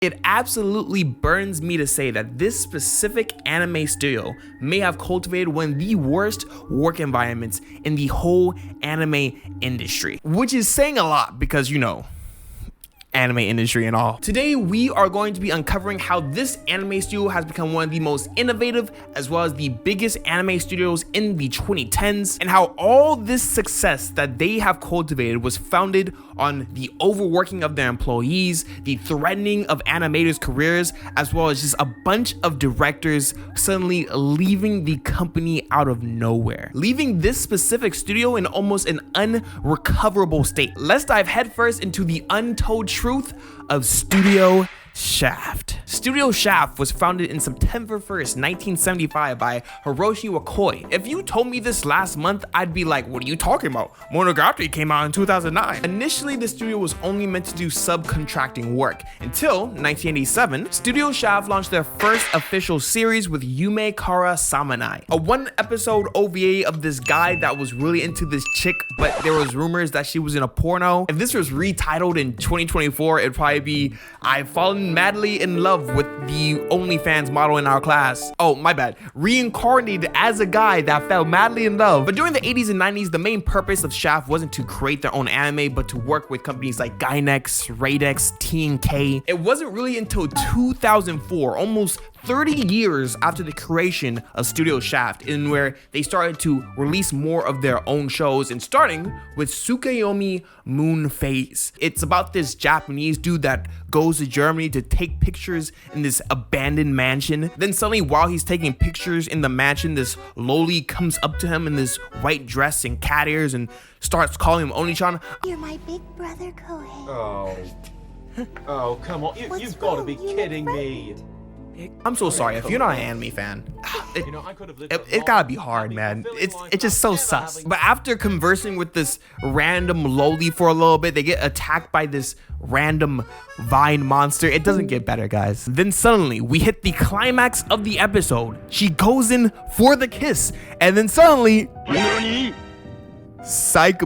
It absolutely burns me to say that this specific anime studio may have cultivated one of the worst work environments in the whole anime industry, which is saying a lot because, you know, anime industry and all. Today we are going to be uncovering how this anime studio has become one of the most innovative as well as the biggest anime studios in the 2010s, and how all this success that they have cultivated was founded on the overworking of their employees, the threatening of animators' careers, as well as just a bunch of directors suddenly leaving the company out of nowhere, leaving this specific studio in almost an unrecoverable state. Let's dive headfirst into the untold truth of Studio Shaft. Studio Shaft was founded in September 1st, 1975 by Hiroshi Wakoi. If you told me this last month, I'd be like, what are you talking about? Monogatari came out in 2009. Initially, the studio was only meant to do subcontracting work until 1987. Studio Shaft launched their first official series with Yume Kara Samanai, a one-episode OVA of this guy that was really into this chick, but there was rumors that she was in a porno. If this was retitled in 2024, it'd probably be I've fallen madly in love with the OnlyFans model in our class. Oh, my bad. Reincarnated as a guy that fell madly in love. But during the 80s and 90s, the main purpose of Shaft wasn't to create their own anime, but to work with companies like Gainax, Radix, TNK. It wasn't really until 2004, almost 30 years after the creation of Studio Shaft, in where they started to release more of their own shows, and starting with Tsukuyomi Moon Phase. It's about this Japanese dude that goes to Germany to take pictures in this abandoned mansion. Then suddenly, while he's taking pictures in the mansion, this loli comes up to him in this white dress and cat ears and starts calling him Oni-chan. You're my big brother, Kohei. Oh, come on. You've got to be kidding me. I'm so sorry if you're not an anime fan. It gotta be hard, man. It's just so sus. But after conversing with this random loli for a little bit, they get attacked by this random vine monster. It doesn't get better, guys. Then suddenly we hit the climax of the episode. She goes in for the kiss, and then suddenly, psych.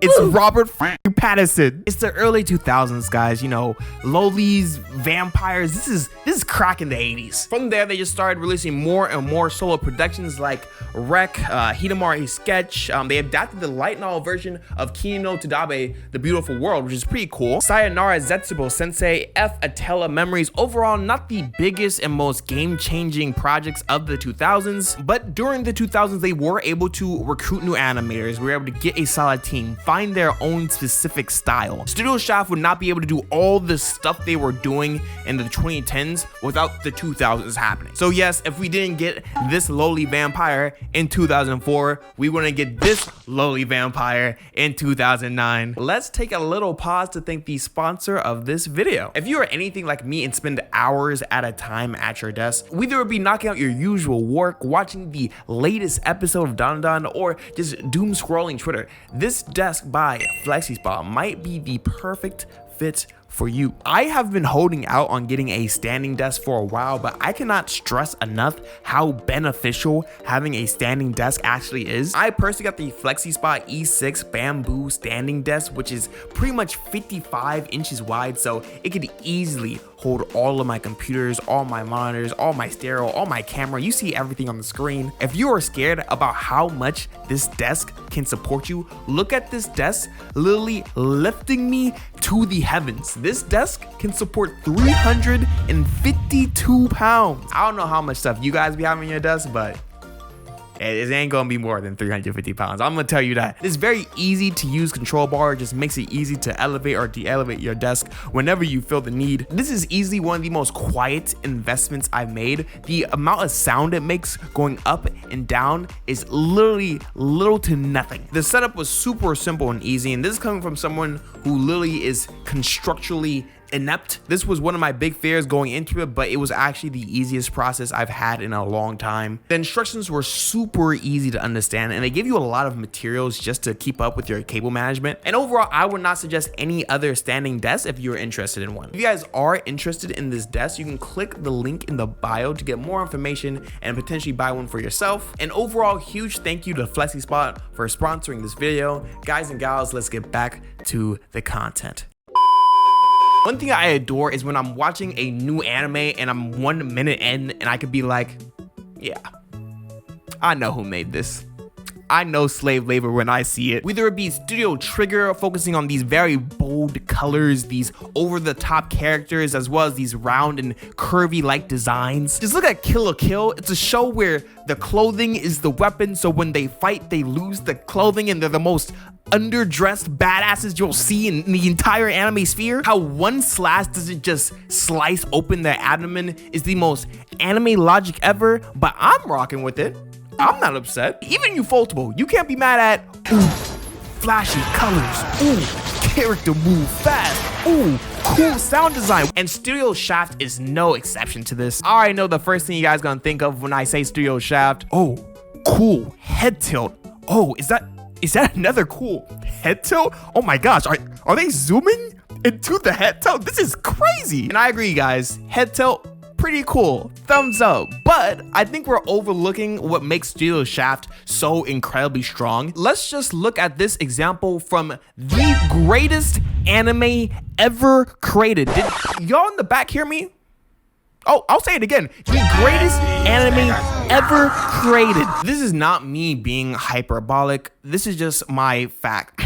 It's Robert Pattinson. It's the early 2000s, guys. You know, lolis, vampires. This is crack in the 80s. From there, they just started releasing more and more solo productions like Rec, Hidamari Sketch. They adapted the light novel version of Kimi no Tadabe, The Beautiful World, which is pretty cool. Sayonara Zetsubo Sensei, F Atella Memories. Overall, not the biggest and most game-changing projects of the 2000s, but during the 2000s, they were able to recruit new animators. We were able to get a solid team, find their own specific style. Studio Shaft would not be able to do all the stuff they were doing in the 2010s without the 2000s happening. So yes, if we didn't get this lowly vampire in 2004, we wouldn't get this lowly vampire in 2009. Let's take a little pause to thank the sponsor of this video. If you are anything like me and spend hours at a time at your desk, whether it be knocking out your usual work, watching the latest episode of Don, or just doom scrolling Twitter, this desk by Flexi might be the perfect fit for you. I have been holding out on getting a standing desk for a while, but I cannot stress enough how beneficial having a standing desk actually is. I personally got the Flexi E6 bamboo standing desk, which is pretty much 55 inches wide, so it could easily hold all of my computers, all my monitors, all my stereo, all my camera. You see everything on the screen. If you are scared about how much this desk can support you, look at this desk literally lifting me to the heavens. This desk can support 352 pounds. I don't know how much stuff you guys be having on your desk, but it ain't gonna be more than 350 pounds. I'm gonna tell you that. It's very easy to use control bar. It just makes it easy to elevate or de-elevate your desk whenever you feel the need. This is easily one of the most quiet investments I've made. The amount of sound it makes going up and down is literally little to nothing. The setup was super simple and easy, and this is coming from someone who literally is constructually inept. This was one of my big fears going into it, but it was actually the easiest process I've had in a long time. The instructions were super easy to understand, and they give you a lot of materials just to keep up with your cable management. And overall, I would not suggest any other standing desk if you're interested in one. If you guys are interested in this desk, you can click the link in the bio to get more information and potentially buy one for yourself. And overall, huge thank you to Flexi for sponsoring this video. Guys and gals, let's get back to the content. One thing I adore is when I'm watching a new anime and I'm 1 minute in and I could be like, yeah, I know who made this. I know slave labor when I see it. Whether it be Studio Trigger focusing on these very bold colors, these over-the-top characters, as well as these round and curvy-like designs. Just look at Kill la Kill. It's a show where the clothing is the weapon, so when they fight, they lose the clothing and they're the most underdressed badasses you'll see in the entire anime sphere. How one slash doesn't just slice open their abdomen is the most anime logic ever, but I'm rocking with it. I'm not upset. Even Ufotable, you can't be mad at, ooh, flashy colors, ooh, character move fast, ooh, cool sound design. And Studio Shaft is no exception to this. I already know the first thing you guys gonna think of when I say Studio Shaft. Oh, cool head tilt. Oh, is that another cool head tilt? Oh my gosh, are they zooming into the head tilt? This is crazy. And I agree, guys, head tilt, pretty cool, thumbs up. But I think we're overlooking what makes Studio Shaft so incredibly strong. Let's just look at this example from the greatest anime ever created. Did y'all in the back hear me? Oh, I'll say it again. The greatest anime ever created. This is not me being hyperbolic. This is just my fact.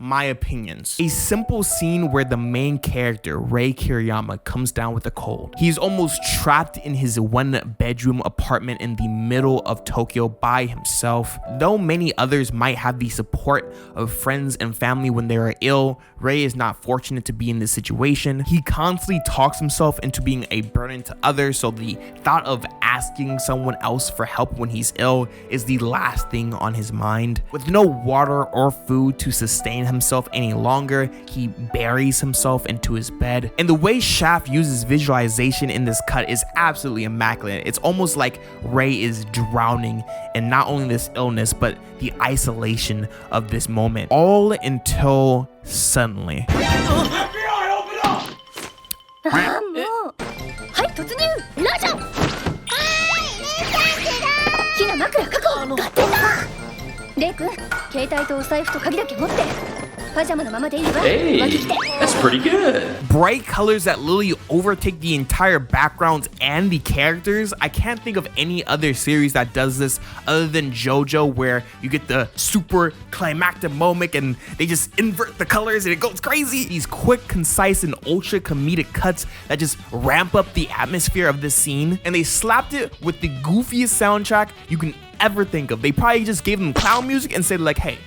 My opinions. A simple scene where the main character, Rei Kiriyama, comes down with a cold. He's almost trapped in his 1-bedroom apartment in the middle of Tokyo by himself. Though many others might have the support of friends and family when they are ill, Rei is not fortunate to be in this situation. He constantly talks himself into being a burden to others, so the thought of asking someone else for help when he's ill is the last thing on his mind. With no water or food to sustain himself any longer, he buries himself into his bed. And the way Shaft uses visualization in this cut is absolutely immaculate. It's almost like Rei is drowning in not only this illness, but the isolation of this moment. All until suddenly. Hey, that's pretty good. Bright colors that literally overtake the entire backgrounds and the characters. I can't think of any other series that does this other than JoJo, where you get the super climactic moment and they just invert the colors and it goes crazy. These quick, concise, and ultra comedic cuts that just ramp up the atmosphere of this scene. And they slapped it with the goofiest soundtrack you can ever think of. They probably just gave them clown music and said like, hey,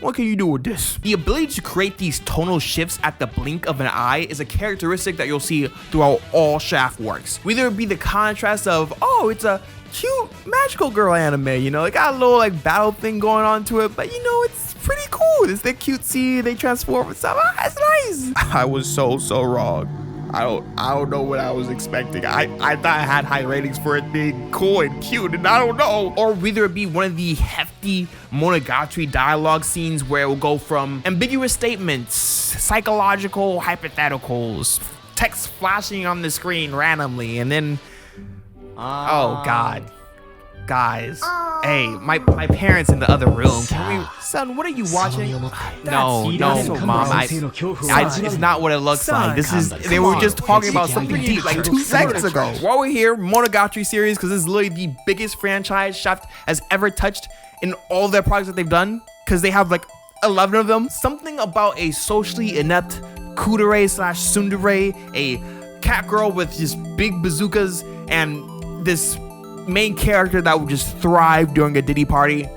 what can you do with this? The ability to create these tonal shifts at the blink of an eye is a characteristic that you'll see throughout all Shaft works. Whether it be the contrast of, oh, it's a cute magical girl anime, you know, it got a little like battle thing going on to it, but you know, it's pretty cool. It's the cutesy, they transform and stuff. Ah, it's nice. I was so wrong. I don't know what I was expecting. I thought I had high ratings for it being cool and cute, and I don't know. Or whether it be one of the hefty Monogatari dialogue scenes where it will go from ambiguous statements, psychological hypotheticals, text flashing on the screen randomly, and then, oh God. Guys, hey, my parents in the other room. Can we, son, what are you watching? No, mom, it's not what it looks like. This is, they were just talking about something deep like 2 seconds ago. While we're here, Monogatari series, because this is literally the biggest franchise Shaft has ever touched in all their projects that they've done, because they have like 11 of them. Something about a socially inept kudere / tsundere, a cat girl with just big bazookas, and this main character that would just thrive during a Diddy party.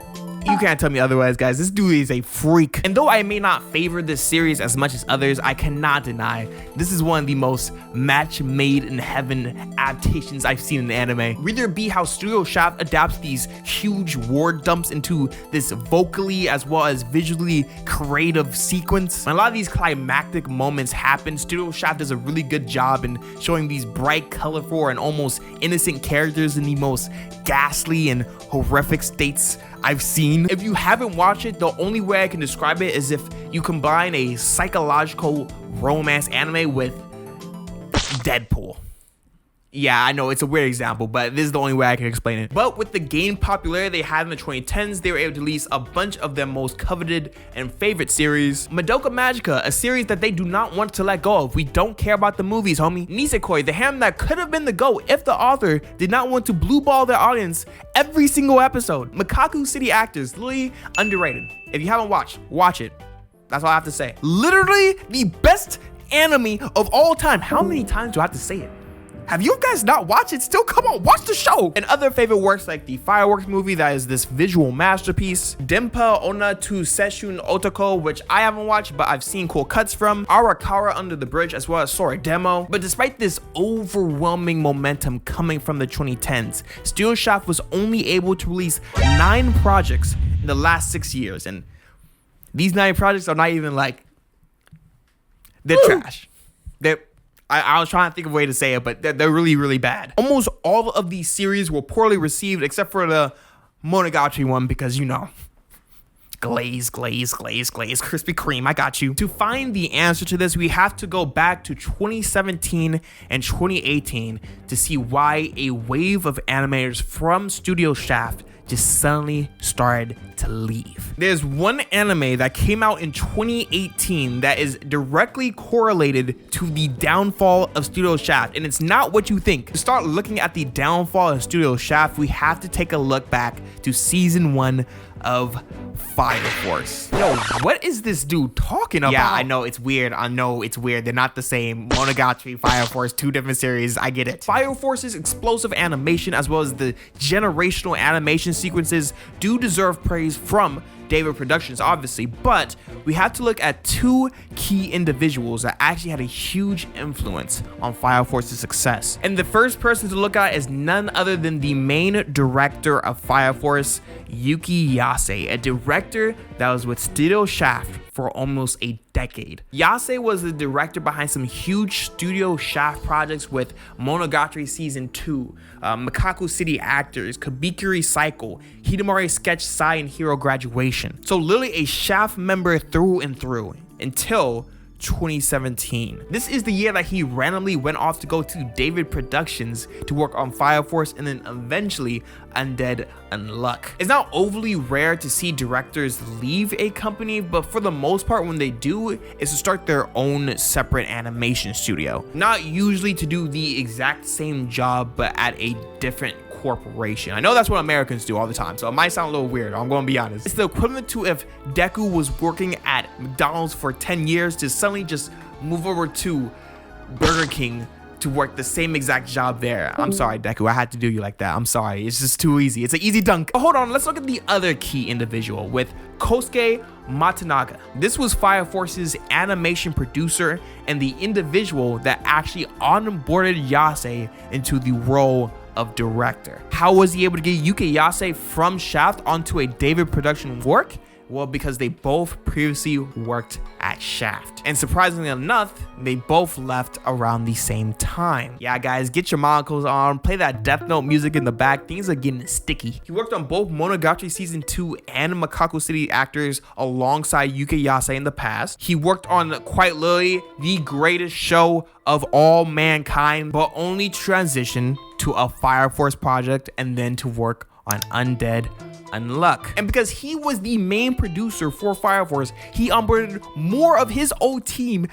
You can't tell me otherwise, guys. This dude is a freak. And though I may not favor this series as much as others, I cannot deny this is one of the most match made in heaven adaptations I've seen in anime. Whether it be how Studio Shaft adapts these huge war dumps into this vocally as well as visually creative sequence. When a lot of these climactic moments happen, Studio Shaft does a really good job in showing these bright, colorful, and almost innocent characters in the most ghastly and horrific states I've seen. If you haven't watched it, the only way I can describe it is if you combine a psychological romance anime with Deadpool. Yeah, I know it's a weird example, but this is the only way I can explain it. But with the gained popularity they had in the 2010s, they were able to release a bunch of their most coveted and favorite series. Madoka Magica, a series that they do not want to let go of. We don't care about the movies, homie. Nisekoi, the ham that could have been the GOAT if the author did not want to blue ball their audience every single episode. Makaku City Actors, literally underrated. If you haven't watched, watch it. That's all I have to say. Literally the best anime of all time. How many times do I have to say it? Have you guys not watched it? Still, come on, watch the show. And other favorite works like the Fireworks movie that is this visual masterpiece, Denpa Onna to Sesshoun Otoko, which I haven't watched, but I've seen cool cuts from, Arakara Under the Bridge, as well as Sora Demo. But despite this overwhelming momentum coming from the 2010s, Studio Shaft was only able to release 9 projects in the last 6 years. And these 9 projects are not even like, they're trash. I was trying to think of a way to say it, but they're really, really bad. Almost all of these series were poorly received, except for the Monogatari one, because, you know, glaze, Krispy Kreme, I got you. To find the answer to this, we have to go back to 2017 and 2018 to see why a wave of animators from Studio Shaft just suddenly started to leave. There's one anime that came out in 2018 that is directly correlated to the downfall of Studio Shaft, and it's not what you think. To start looking at the downfall of Studio Shaft, we have to take a look back to season 1 of Fire Force. Yo, what is this dude talking about? Yeah, I know it's weird. They're not the same. Monogatari, Fire Force, 2 different series. I get it. Fire Force's explosive animation as well as the generational animation sequences do deserve praise from David Productions, obviously, but we have to look at 2 key individuals that actually had a huge influence on Fire Force's success. And the first person to look at is none other than the main director of Fire Force, Yuki Yase, a director that was with Studio Shaft for almost a decade. Yase was the director behind some huge Studio Shaft projects with Monogatari Season 2, Makaku City Actors, Kabikuri Cycle, Hidamari Sketch Sai, and Hero Graduation. So literally a Shaft member through and through until 2017. This is the year that he randomly went off to go to David Productions to work on Fire Force and then eventually Undead Unluck. It's not overly rare to see directors leave a company, but for the most part when they do, it's to start their own separate animation studio. Not usually to do the exact same job, but at a different corporation. I know that's what Americans do all the time, so it might sound a little weird. I'm gonna be honest. It's the equivalent to if Deku was working at McDonald's for 10 years to suddenly just move over to Burger King to work the same exact job there. I'm sorry, Deku, I had to do you like that. I'm sorry, it's just too easy. It's an easy dunk. But hold on, let's look at the other key individual with Kosuke Matanaga. This was Fire Force's animation producer and the individual that actually onboarded Yase into the role of director. How was he able to get Yuki Yase from Shaft onto a David production work? Well, because they both previously worked at Shaft. And surprisingly enough, they both left around the same time. Yeah, guys, get your monocles on, play that Death Note music in the back. Things are getting sticky. He worked on both Monogatari Season 2 and Makaku City Actors alongside Yuki Yase in the past. He worked on quite literally the greatest show of all mankind, but only transition to a Fire Force project and then to work on Undead Unluck. And because he was the main producer for Fire Force, he onboarded more of his old team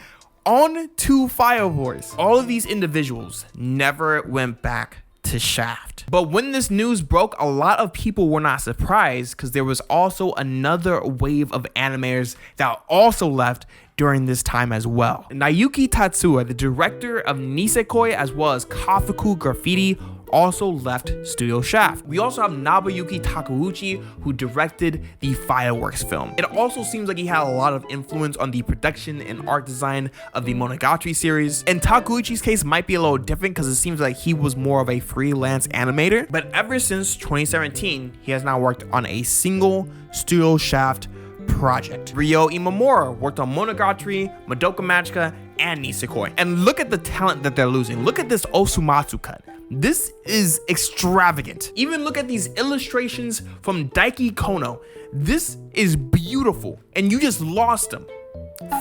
onto Fire Force. All of these individuals never went back to Shaft. But when this news broke, a lot of people were not surprised because there was also another wave of animators that also left during this time as well. Naoki Tatsuya, the director of Nisekoi as well as Kafuku Graffiti, also left Studio Shaft. We also have Nobuyuki Takeuchi, who directed the Fireworks film. It also seems like he had a lot of influence on the production and art design of the Monogatari series. In Takeuchi's case might be a little different because it seems like he was more of a freelance animator, but ever since 2017, he has not worked on a single Studio Shaft project. Ryo Imamura worked on Monogatari, Madoka Magica, and Nisekoi. And look at the talent that they're losing. Look at this Osumatsu cut. This is extravagant. Even look at these illustrations from Daiki Kono. This is beautiful, and you just lost them.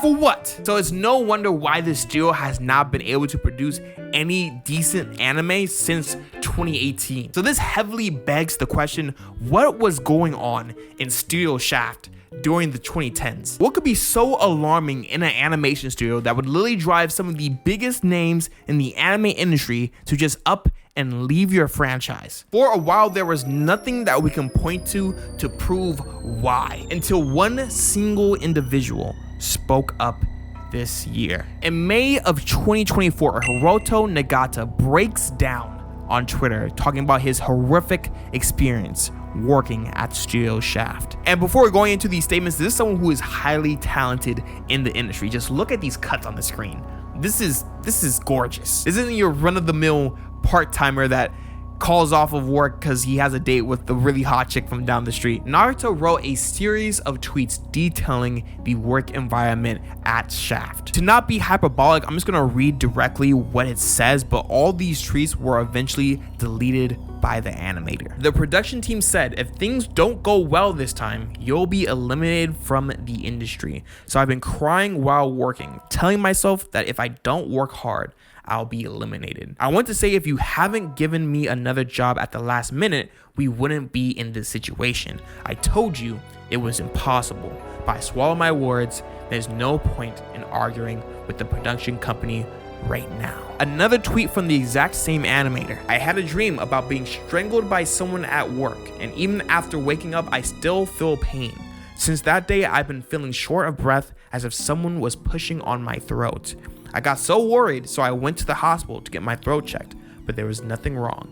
for what? So it's no wonder why this studio has not been able to produce any decent anime since 2018. So this heavily begs the question, what was going on in Studio Shaft during the 2010s? What could be so alarming in an animation studio that would literally drive some of the biggest names in the anime industry to just up and leave your franchise? For a while, there was nothing that we can point to prove why, until one single individual spoke up this year. In May of 2024, Hiroto Nagata breaks down on Twitter talking about his horrific experience working at Studio Shaft. And before going into these statements, this is someone who is highly talented in the industry. Just look at these cuts on the screen. This is gorgeous. This isn't your run-of-the-mill part-timer that calls off of work because he has a date with the really hot chick from down the street. Naruto wrote a series of tweets detailing the work environment at Shaft. To not be hyperbolic, I'm just gonna read directly what it says, but all these tweets were eventually deleted by the animator. The production team said, if things don't go well this time, you'll be eliminated from the industry. So I've been crying while working, telling myself that if I don't work hard, I'll be eliminated. I want to say, if you haven't given me another job at the last minute, we wouldn't be in this situation. I told you it was impossible, but I swallow my words. There's no point in arguing with the production company right now. Another tweet from the exact same animator. I had a dream about being strangled by someone at work, and even after waking up, I still feel pain. Since that day, I've been feeling short of breath, as if someone was pushing on my throat. I got so worried, so I went to the hospital to get my throat checked, but there was nothing wrong.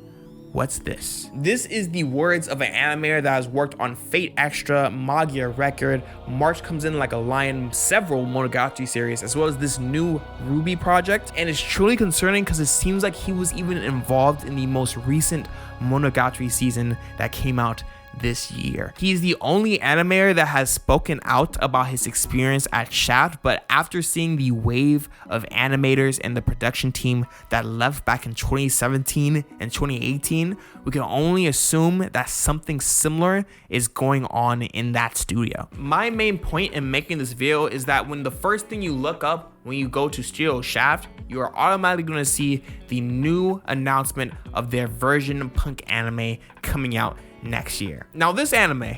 What's this? This is the words of an animator that has worked on Fate Extra, Magia Record, March Comes In Like a Lion, several Monogatari series, as well as this new Ruby project. And it's truly concerning because it seems like he was even involved in the most recent Monogatari season that came out this year. He's the only animator that has spoken out about his experience at Shaft, but after seeing the wave of animators and the production team that left back in 2017 and 2018, we can only assume that something similar is going on in that studio. My main point in making this video is that when the first thing you look up when you go to Studio Shaft, you are automatically going to see the new announcement of their version punk anime coming out next year. Now this anime,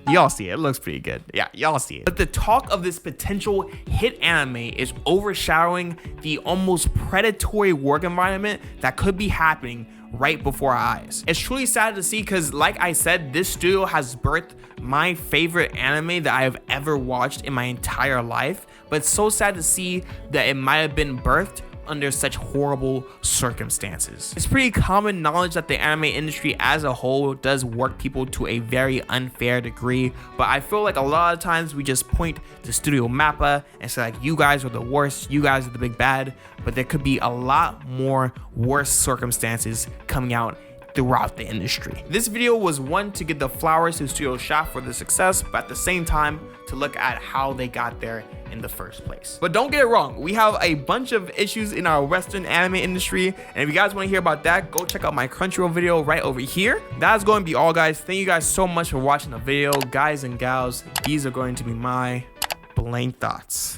y'all see it, it looks pretty good. Yeah, y'all see it. But the talk of this potential hit anime is overshadowing the almost predatory work environment that could be happening right before our eyes. It's truly sad to see because, like I said, this studio has birthed my favorite anime that I have ever watched in my entire life, but it's so sad to see that it might have been birthed under such horrible circumstances. It's pretty common knowledge that the anime industry as a whole does work people to a very unfair degree, but I feel like a lot of times we just point to Studio MAPPA and say like, you guys are the worst, you guys are the big bad, but there could be a lot more worse circumstances coming out throughout the industry. This video was one to give the flowers to Studio Shaft for the success, but at the same time to look at how they got there in the first place. But don't get it wrong, we have a bunch of issues in our Western anime industry, and if you guys want to hear about that, go check out my Crunchyroll video right over here. That's going to be all, guys. Thank you guys so much for watching the video. Guys and gals, these are going to be my blank thoughts.